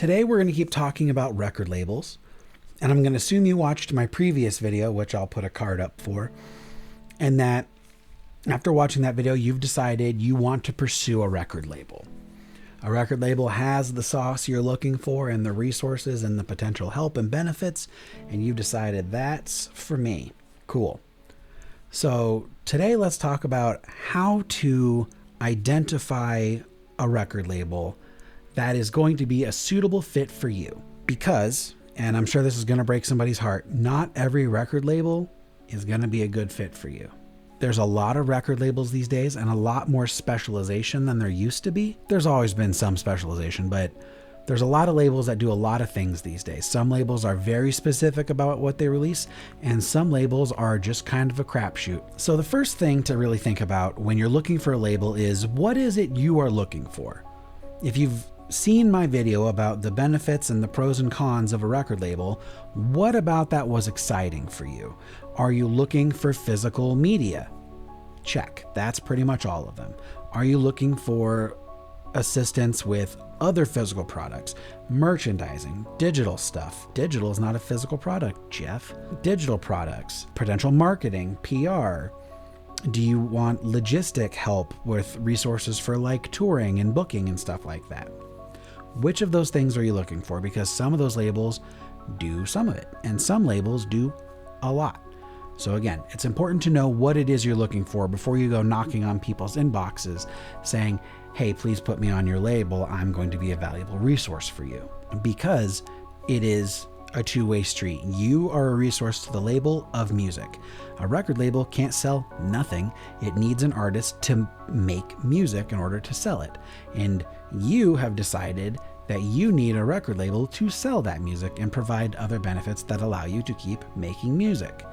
Today we're going to keep talking about record labels, and I'm going to assume you watched my previous video, which I'll put a card up for, and that after watching that video, you've decided you want to pursue a record label. A record label has the sauce you're looking for and the resources and the potential help and benefits, and you've decided that's for me. Cool. So today let's talk about how to identify a record label that is going to be a suitable fit for you. Because, and I'm sure this is going to break somebody's heart, not every record label is going to be a good fit for you. There's a lot of record labels these days and a lot more specialization than there used to be. There's always been some specialization, but there's a lot of labels that do a lot of things these days. Some labels are very specific about what they release, and some labels are just kind of a crapshoot. So the first thing to really think about when you're looking for a label is, what is it you are looking for? If you've seen my video about the benefits and the pros and cons of a record label, what about that was exciting for you? Are you looking for physical media? Check. That's pretty much all of them. Are you looking for assistance with other physical products, merchandising, digital stuff? Digital is not a physical product, Jeff. Digital products, potential marketing, PR. Do you want logistic help with resources for like touring and booking and stuff like that? Which of those things are you looking for? Because some of those labels do some of it, and some labels do a lot. So again, it's important to know what it is you're looking for before you go knocking on people's inboxes saying, hey, please put me on your label. I'm going to be a valuable resource for you. Because it is a two-way street. You are a resource to the label of music. A record label can't sell nothing. It needs an artist to make music in order to sell it. And you have decided that you need a record label to sell that music and provide other benefits that allow you to keep making music.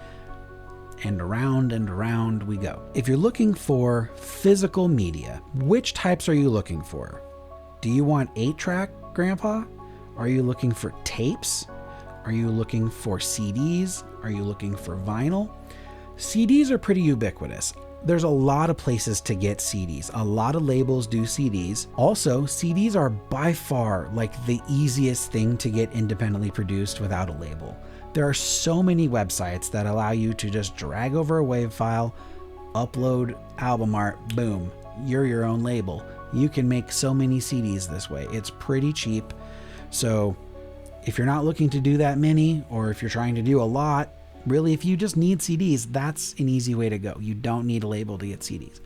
And around we go. If you're looking for physical media, which types are you looking for? Do you want 8-track, Grandpa? Are you looking for tapes? Are you looking for CDs? Are you looking for vinyl? CDs are pretty ubiquitous. There's a lot of places to get CDs. A lot of labels do CDs. Also, CDs are by far like the easiest thing to get independently produced without a label. There are so many websites that allow you to just drag over a WAV file, upload album art, boom, you're your own label. You can make so many CDs this way. It's pretty cheap. So if you're not looking to do that many, or if you're trying to do a lot, really, if you just need CDs, that's an easy way to go. You don't need a label to get CDs.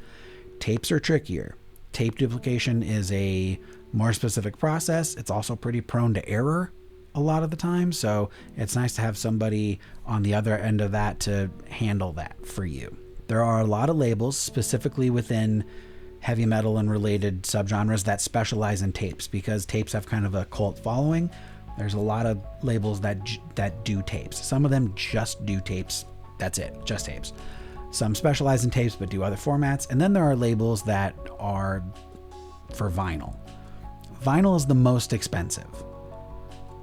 Tapes are trickier. Tape duplication is a more specific process. It's also pretty prone to error a lot of the time, so it's nice to have somebody on the other end of that to handle that for you. There are a lot of labels specifically within heavy metal and related subgenres that specialize in tapes, because tapes have kind of a cult following. There's a lot of labels that do tapes. Some of them just do tapes. That's it, just tapes. Some specialize in tapes but do other formats. And then there are labels that are for vinyl. Vinyl is the most expensive.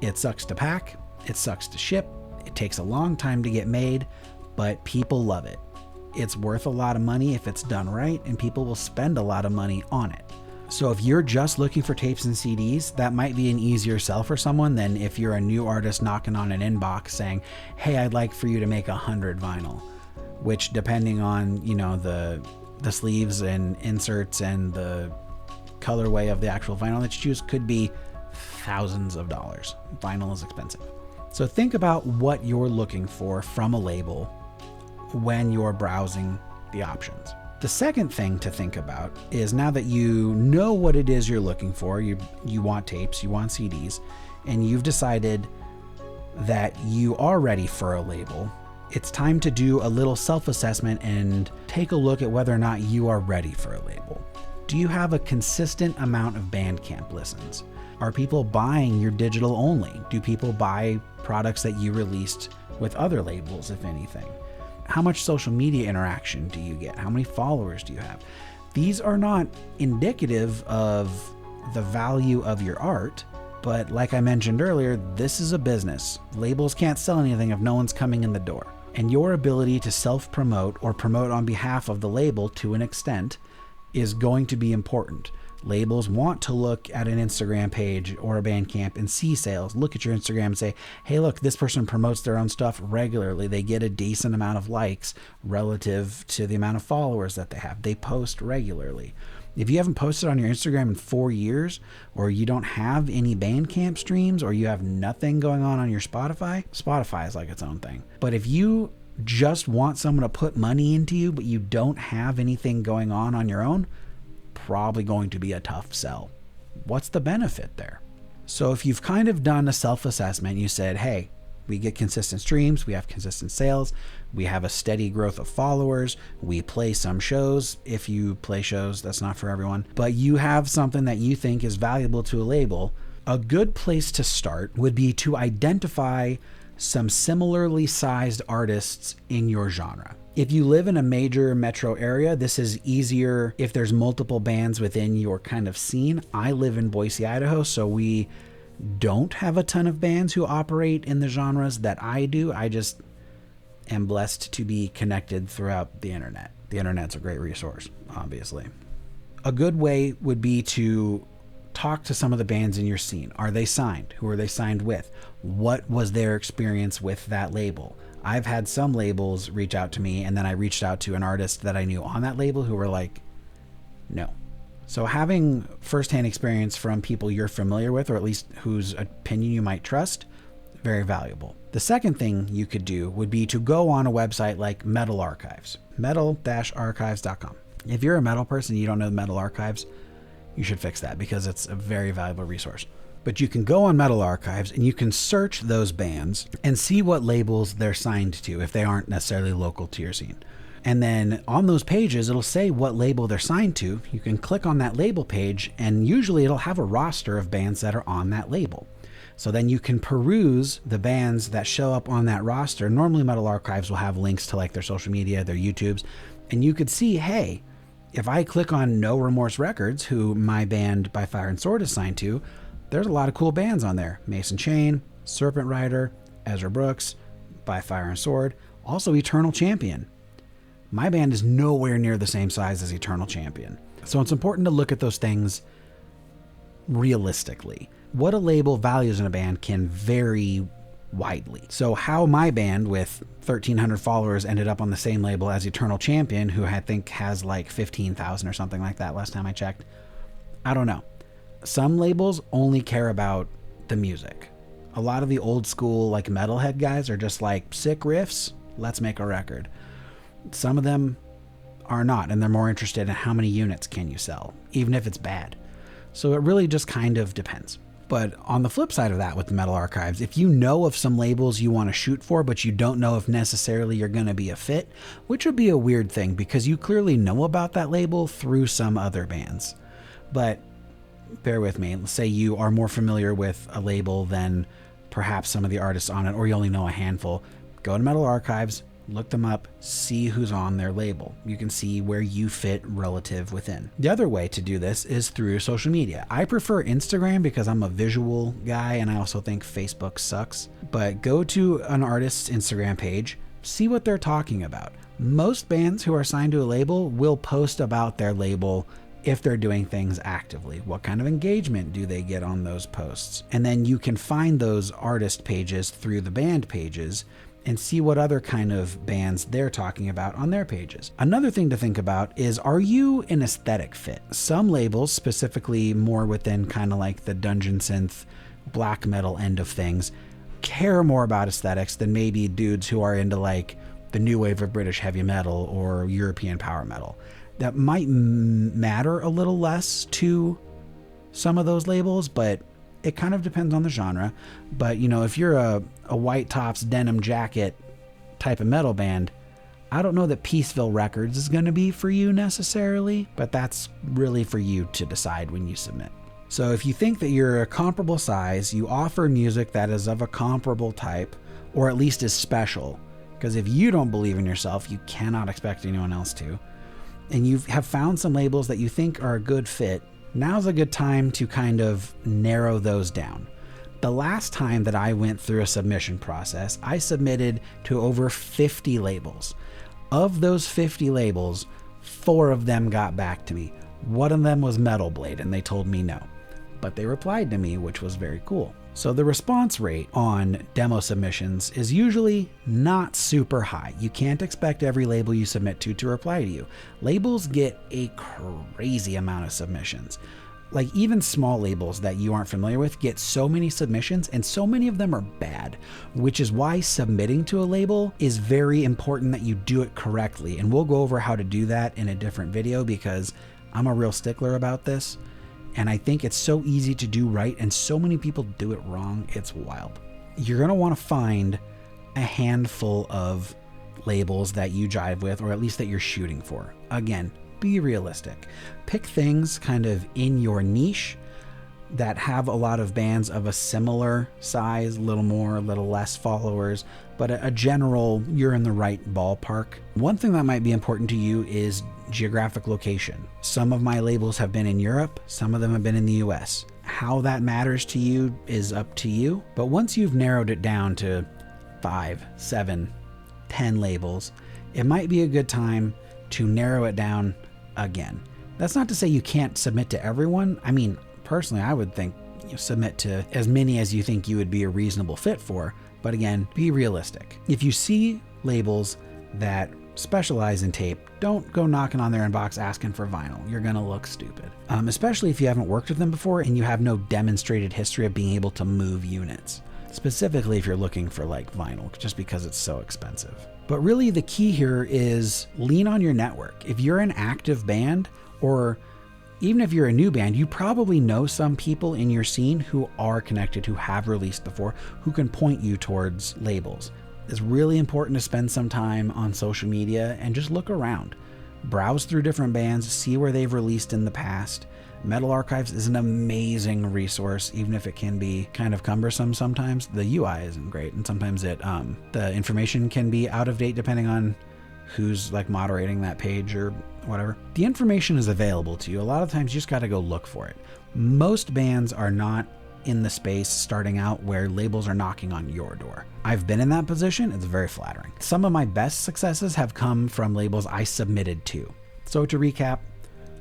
It sucks to pack, it sucks to ship, it takes a long time to get made, but people love it. It's worth a lot of money if it's done right, and people will spend a lot of money on it. So if you're just looking for tapes and CDs, that might be an easier sell for someone than if you're a new artist knocking on an inbox saying, hey, I'd like for you to make 100 vinyl, which depending on, the sleeves and inserts and the colorway of the actual vinyl that you choose could be thousands of dollars. Vinyl is expensive. So think about what you're looking for from a label when you're browsing the options. The second thing to think about is, now that you know what it is you're looking for, you want tapes, you want CDs, and you've decided that you are ready for a label, it's time to do a little self-assessment and take a look at whether or not you are ready for a label. Do you have a consistent amount of Bandcamp listens? Are people buying your digital only? Do people buy products that you released with other labels, if anything? How much social media interaction do you get? How many followers do you have? These are not indicative of the value of your art, but like I mentioned earlier, this is a business. Labels can't sell anything if no one's coming in the door. And your ability to self-promote or promote on behalf of the label to an extent is going to be important. Labels want to look at an Instagram page or a Bandcamp and see sales. Look at your Instagram and say, hey, look, this person promotes their own stuff regularly. They get a decent amount of likes relative to the amount of followers that they have. They post regularly. If you haven't posted on your Instagram in 4 years, or you don't have any Bandcamp streams, or you have nothing going on your Spotify is like its own thing. But if you just want someone to put money into you, but you don't have anything going on your own, probably going to be a tough sell. What's the benefit there? So if you've kind of done a self-assessment, you said, hey, we get consistent streams, we have consistent sales, we have a steady growth of followers, we play some shows. If you play shows, that's not for everyone, but you have something that you think is valuable to a label. A good place to start would be to identify some similarly sized artists in your genre. If you live in a major metro area, this is easier if there's multiple bands within your kind of scene. I live in Boise, Idaho, so we don't have a ton of bands who operate in the genres that I do. I just am blessed to be connected throughout the internet. The internet's a great resource, obviously. A good way would be to talk to some of the bands in your scene. Are they signed? Who are they signed with? What was their experience with that label? I've had some labels reach out to me, and then I reached out to an artist that I knew on that label who were like, no. So having firsthand experience from people you're familiar with, or at least whose opinion you might trust, very valuable. The second thing you could do would be to go on a website like Metal Archives, metal-archives.com. If you're a metal person and you don't know Metal Archives, you should fix that because it's a very valuable resource. But you can go on Metal Archives and you can search those bands and see what labels they're signed to if they aren't necessarily local to your scene. And then on those pages, it'll say what label they're signed to. You can click on that label page, and usually it'll have a roster of bands that are on that label. So then you can peruse the bands that show up on that roster. Normally Metal Archives will have links to like their social media, their YouTubes, and you could see, hey, if I click on No Remorse Records, who my band By Fire and Sword is signed to, there's a lot of cool bands on there. Mason Chain, Serpent Rider, Ezra Brooks, By Fire and Sword, also Eternal Champion. My band is nowhere near the same size as Eternal Champion. So it's important to look at those things realistically. What a label values in a band can vary widely. So how my band with 1,300 followers ended up on the same label as Eternal Champion, who I think has like 15,000 or something like that last time I checked, I don't know. Some labels only care about the music. A lot of the old school like metalhead guys are just like, sick riffs, let's make a record. Some of them are not, and they're more interested in how many units can you sell, even if it's bad. So it really just kind of depends. But on the flip side of that with the Metal Archives, if you know of some labels you want to shoot for, but you don't know if necessarily you're going to be a fit, which would be a weird thing because you clearly know about that label through some other bands. But bear with me. Let's say you are more familiar with a label than perhaps some of the artists on it, or you only know a handful. Go to Metal Archives, look them up, see who's on their label. You can see where you fit relative within. The other way to do this is through social media. I prefer Instagram because I'm a visual guy and I also think Facebook sucks. But go to an artist's Instagram page, see what they're talking about. Most bands who are signed to a label will post about their label if they're doing things actively. What kind of engagement do they get on those posts? And then you can find those artist pages through the band pages and see what other kind of bands they're talking about on their pages. Another thing to think about is, are you an aesthetic fit? Some labels, specifically more within kind of like the dungeon synth, black metal end of things, care more about aesthetics than maybe dudes who are into like the new wave of British heavy metal or European power metal. That might matter a little less to some of those labels, but it kind of depends on the genre. But, you know, if you're a white tops denim jacket type of metal band, I don't know that Peaceville Records is going to be for you necessarily, but that's really for you to decide when you submit. So if you think that you're a comparable size, you offer music that is of a comparable type, or at least is special, because if you don't believe in yourself, you cannot expect anyone else to, and you have found some labels that you think are a good fit, now's a good time to kind of narrow those down. The last time that I went through a submission process, I submitted to over 50 labels. Of those 50 labels, 4 of them got back to me. One of them was Metal Blade, and they told me no. But they replied to me, which was very cool. So the response rate on demo submissions is usually not super high. You can't expect every label you submit to reply to you. Labels get a crazy amount of submissions. Like even small labels that you aren't familiar with get so many submissions, and so many of them are bad, which is why submitting to a label is very important that you do it correctly. And we'll go over how to do that in a different video because I'm a real stickler about this. And I think it's so easy to do right, and so many people do it wrong. It's wild. You're going to want to find a handful of labels that you jive with, or at least that you're shooting for. Again, be realistic. Pick things kind of in your niche that have a lot of bands of a similar size, a little more, a little less followers, but a general, you're in the right ballpark. One thing that might be important to you is geographic location. Some of my labels have been in Europe, some of them have been in the US. How that matters to you is up to you, but once you've narrowed it down to 5, 7, 10 labels, it might be a good time to narrow it down again. That's not to say you can't submit to everyone. I mean, personally, I would think submit to as many as you think you would be a reasonable fit for, but again, be realistic. If you see labels that specialize in tape, don't go knocking on their inbox asking for vinyl. You're gonna look stupid. Especially if you haven't worked with them before and you have no demonstrated history of being able to move units. Specifically if you're looking for like vinyl, just because it's so expensive. But really the key here is lean on your network. If you're an active band, or even if you're a new band, you probably know some people in your scene who are connected, who have released before, who can point you towards labels. It's really important to spend some time on social media and just look around. Browse through different bands, see where they've released in the past. Metal Archives is an amazing resource, even if it can be kind of cumbersome sometimes. The UI isn't great, and sometimes the information can be out of date depending on who's like moderating that page or whatever. The information is available to you. A lot of times you just got to go look for it. Most bands are not in the space starting out where labels are knocking on your door. I've been in that position. It's very flattering. Some of my best successes have come from labels I submitted to. So to recap,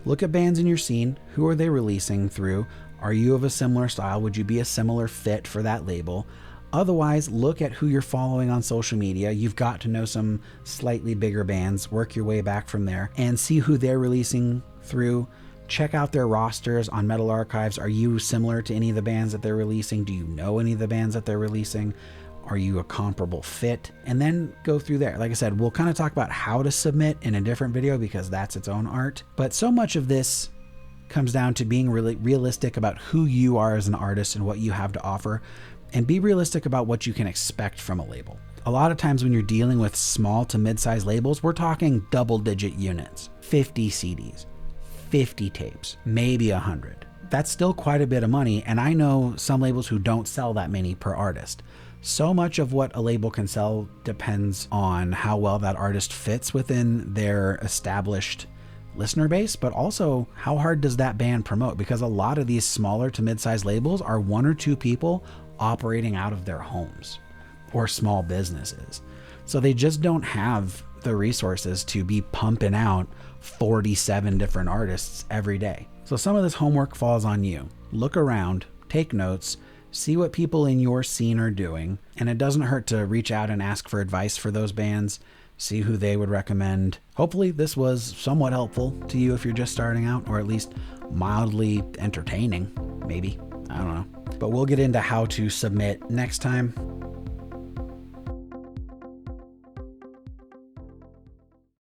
look at bands in your scene. Who are they releasing through? Are you of a similar style? Would you be a similar fit for that label? Otherwise, look at who you're following on social media. You've got to know some slightly bigger bands, work your way back from there and see who they're releasing through. Check out their rosters on Metal Archives. Are you similar to any of the bands that they're releasing? Do you know any of the bands that they're releasing? Are you a comparable fit? And then go through there. Like I said, we'll kind of talk about how to submit in a different video because that's its own art. But so much of this comes down to being really realistic about who you are as an artist and what you have to offer, and be realistic about what you can expect from a label. A lot of times when you're dealing with small to mid-size labels, we're talking double-digit units, 50 CDs, 50 tapes, maybe 100. That's still quite a bit of money, and I know some labels who don't sell that many per artist. So much of what a label can sell depends on how well that artist fits within their established listener base, but also how hard does that band promote? Because a lot of these smaller to mid-size labels are 1 or 2 people operating out of their homes or small businesses. So they just don't have the resources to be pumping out 47 different artists every day. So some of this homework falls on you. Look around, take notes, see what people in your scene are doing, and it doesn't hurt to reach out and ask for advice for those bands, see who they would recommend. Hopefully this was somewhat helpful to you if you're just starting out, or at least mildly entertaining, maybe. I don't know. But we'll get into how to submit next time.